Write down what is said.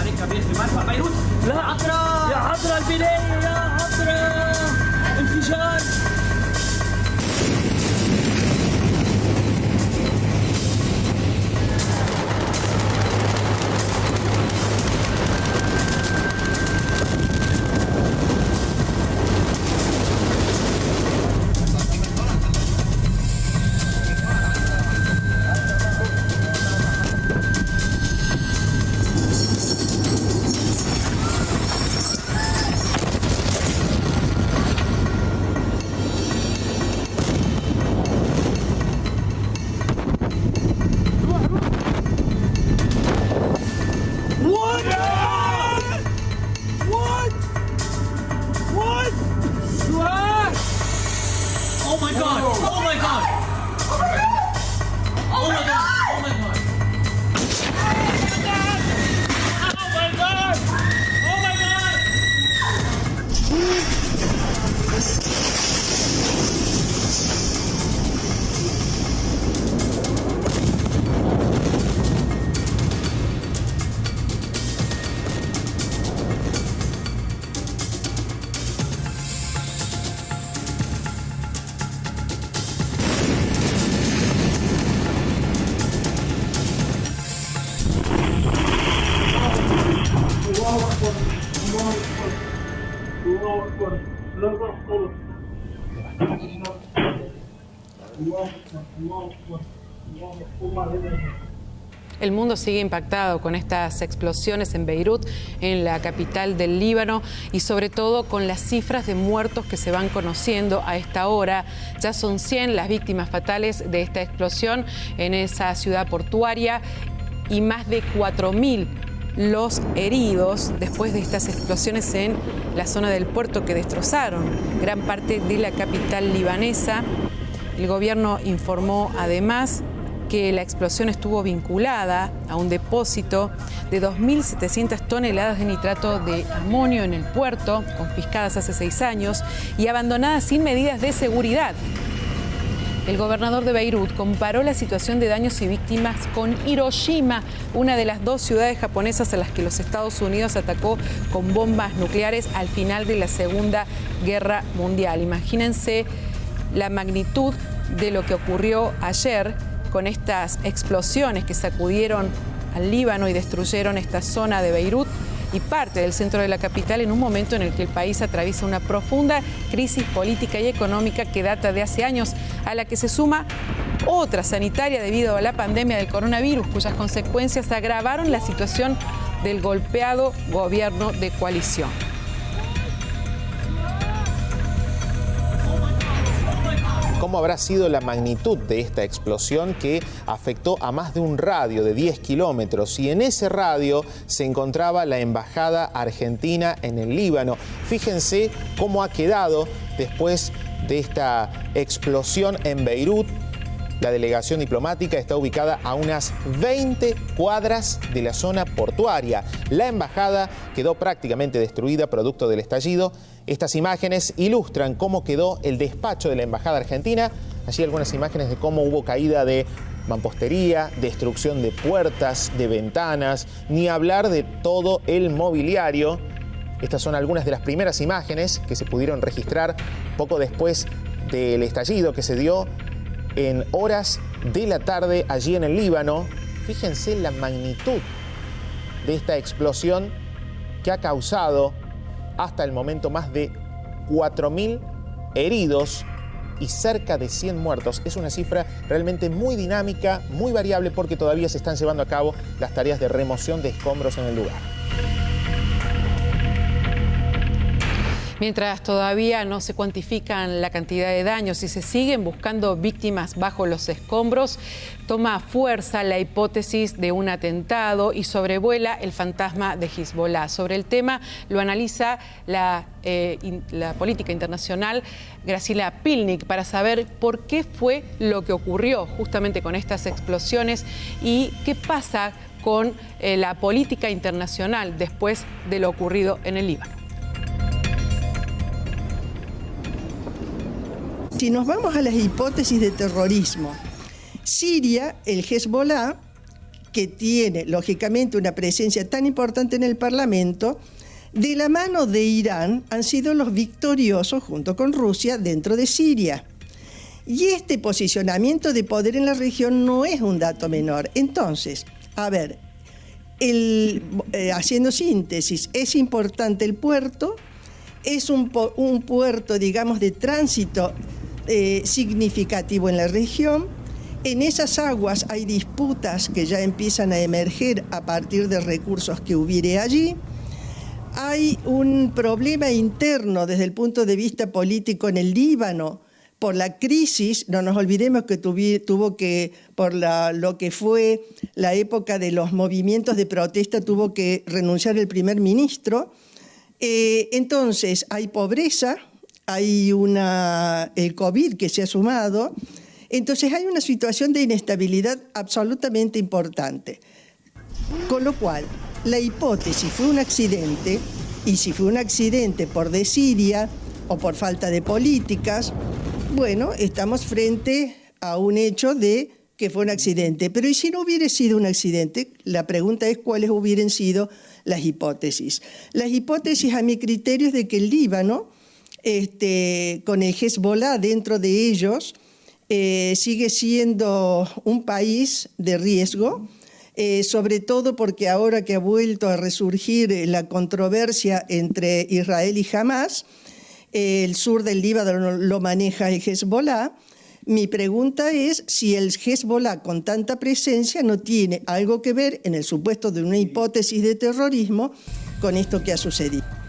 عليك كبير في مرفأ بيروت. يا عطرة يا عطرة البداية يا عطرة انفجار. Oh my God! Oh my God! Oh my God! Oh my God! Oh my God! Oh my God! El mundo sigue impactado con estas explosiones en Beirut, en la capital del Líbano, y sobre todo con las cifras de muertos que se van conociendo a esta hora. Ya son 100 las víctimas fatales de esta explosión en esa ciudad portuaria y más de 4.000 los heridos después de estas explosiones en la zona del puerto que destrozaron gran parte de la capital libanesa. El gobierno informó además que la explosión estuvo vinculada a un depósito de 2.700 toneladas de nitrato de amonio en el puerto, confiscadas hace 6 años y abandonadas sin medidas de seguridad. El gobernador de Beirut comparó la situación de daños y víctimas con Hiroshima, una de las 2 ciudades japonesas a las que los Estados Unidos atacó con bombas nucleares al final de la Segunda Guerra Mundial. Imagínense la magnitud de lo que ocurrió ayer con estas explosiones que sacudieron al Líbano y destruyeron esta zona de Beirut y parte del centro de la capital en un momento en el que el país atraviesa una profunda crisis política y económica que data de hace años, a la que se suma otra sanitaria debido a la pandemia del coronavirus, cuyas consecuencias agravaron la situación del golpeado gobierno de coalición. ¿Cómo habrá sido la magnitud de esta explosión que afectó a más de un radio de 10 kilómetros? Y en ese radio se encontraba la embajada argentina en el Líbano. Fíjense cómo ha quedado después de esta explosión en Beirut. La delegación diplomática está ubicada a unas 20 cuadras de la zona portuaria. La embajada quedó prácticamente destruida producto del estallido. Estas imágenes ilustran cómo quedó el despacho de la embajada argentina. Allí algunas imágenes de cómo hubo caída de mampostería, destrucción de puertas, de ventanas, ni hablar de todo el mobiliario. Estas son algunas de las primeras imágenes que se pudieron registrar poco después del estallido que se dio en horas de la tarde allí en el Líbano. Fíjense la magnitud de esta explosión que ha causado hasta el momento más de 4.000 heridos y cerca de 100 muertos. Es una cifra realmente muy dinámica, muy variable, porque todavía se están llevando a cabo las tareas de remoción de escombros en el lugar. Mientras todavía no se cuantifican la cantidad de daños y se siguen buscando víctimas bajo los escombros, toma fuerza la hipótesis de un atentado y sobrevuela el fantasma de Hezbollah. Sobre el tema lo analiza la política internacional Graciela Pilnik para saber por qué fue lo que ocurrió justamente con estas explosiones y qué pasa con la política internacional después de lo ocurrido en el Líbano. Si nos vamos a las hipótesis de terrorismo, Siria, el Hezbollah, que tiene, lógicamente, una presencia tan importante en el Parlamento, de la mano de Irán han sido los victoriosos, junto con Rusia, dentro de Siria. Y este posicionamiento de poder en la región no es un dato menor. Entonces, a ver, haciendo síntesis, es importante el puerto, es un puerto, digamos, de tránsito significativo en la región. En esas aguas hay disputas que ya empiezan a emerger a partir de recursos que hubiere allí. Hay un problema interno desde el punto de vista político en el Líbano por la crisis. No nos olvidemos que tuvo que, por lo que fue la época de los movimientos de protesta, tuvo que renunciar el primer ministro. Entonces hay pobreza, hay el COVID que se ha sumado. Entonces hay una situación de inestabilidad absolutamente importante. Con lo cual, la hipótesis fue un accidente, y si fue un accidente por desidia o por falta de políticas, bueno, estamos frente a un hecho de que fue un accidente. Pero ¿y si no hubiera sido un accidente? La pregunta es cuáles hubieran sido las hipótesis. Las hipótesis, a mi criterio, es de que el Líbano, con el Hezbollah dentro de ellos, sigue siendo un país de riesgo, sobre todo porque ahora que ha vuelto a resurgir la controversia entre Israel y Hamás, el sur del Líbano lo maneja el Hezbollah. Mi pregunta es si el Hezbollah, con tanta presencia, no tiene algo que ver, en el supuesto de una hipótesis de terrorismo, con esto que ha sucedido.